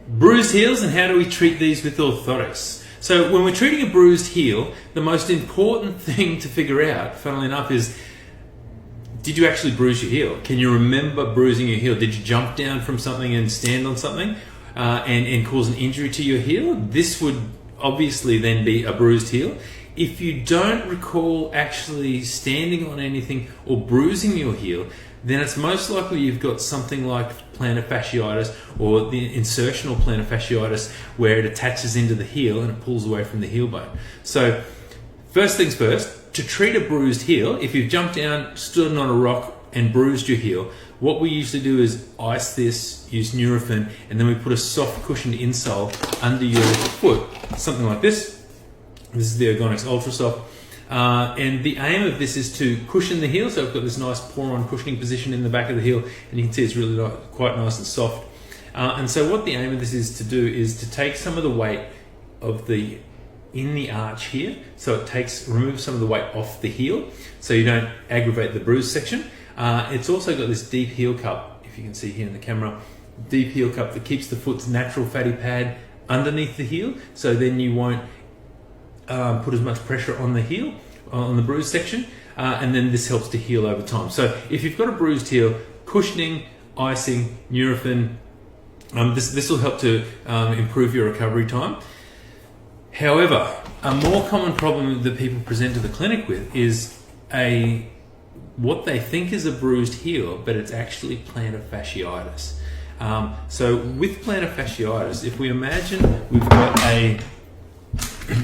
Bruised heels, and how do we treat these with orthotics? So when we're treating a bruised heel, the most important thing to figure out, funnily enough, is did you actually bruise your heel? Can you remember bruising your heel? Did you jump down from something and stand on something and cause an injury to your heel? This would obviously then be a bruised heel. If you don't recall actually standing on anything or bruising your heel, then it's most likely you've got something like plantar fasciitis or the insertional plantar fasciitis, where it attaches into the heel and it pulls away from the heel bone. So first things first, to treat a bruised heel, if you've jumped down, stood on a rock and bruised your heel, what we usually do is ice this, use Nurofen, and then we put a soft cushioned insole under your foot, something like this. This is the Ergonx Ultra Soft. And the aim of this is to cushion the heel, so I've got this nice pour-on cushioning position in the back of the heel, and you can see it's really quite nice and soft. And so what the aim of this is to do is to take some of the weight of in the arch here, so it removes some of the weight off the heel, so you don't aggravate the bruised section. It's also got this deep heel cup, if you can see here in the camera, deep heel cup that keeps the foot's natural fatty pad underneath the heel, so then you won't put as much pressure on the heel, on the bruised section, and then this helps to heal over time. So if you've got a bruised heel, cushioning, icing, Nurofen, this will help to improve your recovery time. However, a more common problem that people present to the clinic with is what they think is a bruised heel, but it's actually plantar fasciitis. So with plantar fasciitis, if we imagine we've got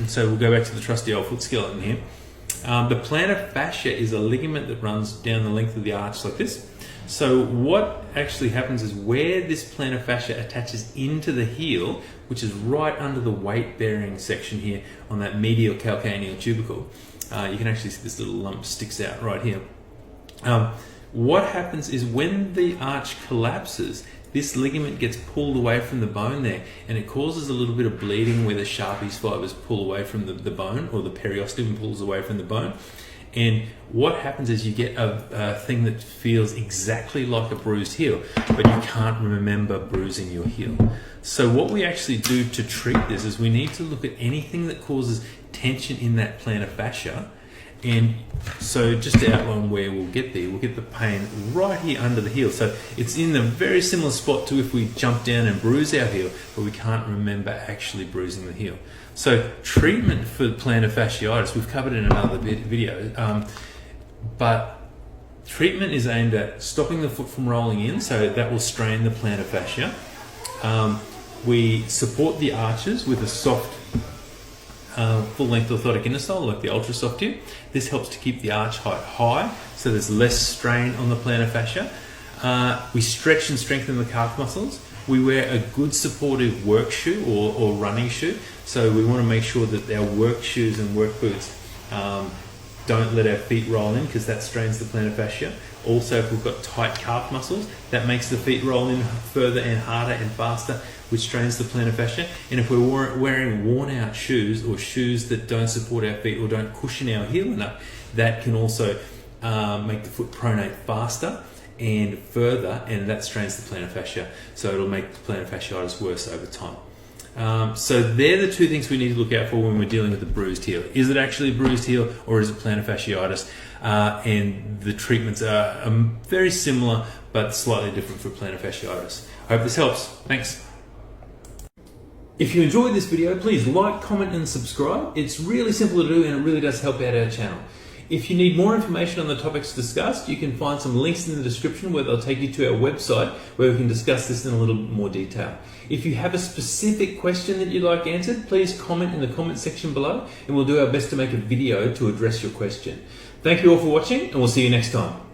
so we'll go back to the trusty old foot skeleton here. The plantar fascia is a ligament that runs down the length of the arch like this. So what actually happens is where this plantar fascia attaches into the heel, which is right under the weight-bearing section here on that medial calcaneal tubercle, you can actually see this little lump sticks out right here. What happens is when the arch collapses, this ligament gets pulled away from the bone there, and it causes a little bit of bleeding where the Sharpie's fibers pull away from the bone, or the periosteum pulls away from the bone. And what happens is you get a thing that feels exactly like a bruised heel, but you can't remember bruising your heel. So what we actually do to treat this is we need to look at anything that causes tension in that plantar fascia. And so just to outline where we'll get there, we'll get the pain right here under the heel. So it's in a very similar spot to if we jump down and bruise our heel, but we can't remember actually bruising the heel. So treatment for plantar fasciitis, we've covered in another video, but treatment is aimed at stopping the foot from rolling in, so that will strain the plantar fascia. We support the arches with a soft full-length orthotic intersole like the Ultra Soft here. This helps to keep the arch height high, so there's less strain on the plantar fascia. We stretch and strengthen the calf muscles. We wear a good supportive work shoe or running shoe, so we want to make sure that our work shoes and work boots don't let our feet roll in, because that strains the plantar fascia. Also, if we've got tight calf muscles, that makes the feet roll in further and harder and faster, which strains the plantar fascia. And if we're wearing worn out shoes, or shoes that don't support our feet or don't cushion our heel enough, that can also make the foot pronate faster and further, and that strains the plantar fascia, so it'll make the plantar fasciitis worse over time. So they're the two things we need to look out for when we're dealing with a bruised heel. Is it actually a bruised heel, or is it plantar fasciitis? And the treatments are very similar but slightly different for plantar fasciitis. I hope this helps. Thanks. If you enjoyed this video, please like, comment and subscribe. It's really simple to do, and it really does help out our channel. If you need more information on the topics discussed, you can find some links in the description where they'll take you to our website, where we can discuss this in a little more detail. If you have a specific question that you'd like answered, please comment in the comment section below, and we'll do our best to make a video to address your question. Thank you all for watching, and we'll see you next time.